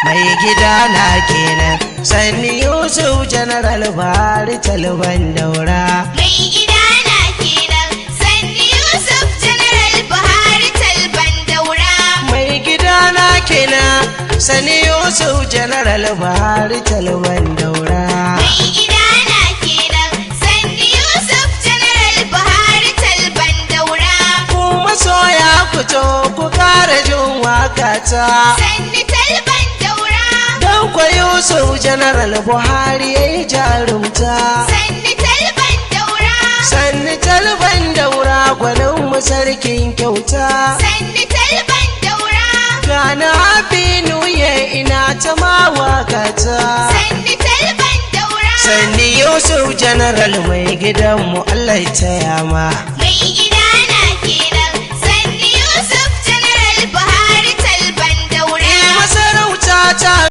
mai gida na kenan sanni Yusuf General Buhari Talban Daura. Mai gida na kenan sanni Yusuf General Buhari Talban Daura. Mai gida na kenan sanni Yusuf General Buhari Talban Daura. Mai gida na kenan sanni Yusuf General Buhari Talban Daura. Ku masoya ku to ku kara jin wakata. Sanni Talban Daura. Dan kwa Yusuf General Buhari yayi jarumta. Sanni Talban Daura. Sanni Talban Daura gwanin mu sarkin kyauta. Sanni Talban Daura. Gana happy new year ina ta mawakata. Sanni Talban Daura. Sanni Yusuf General mai gidanmu Allah ya taya ma. Mai gida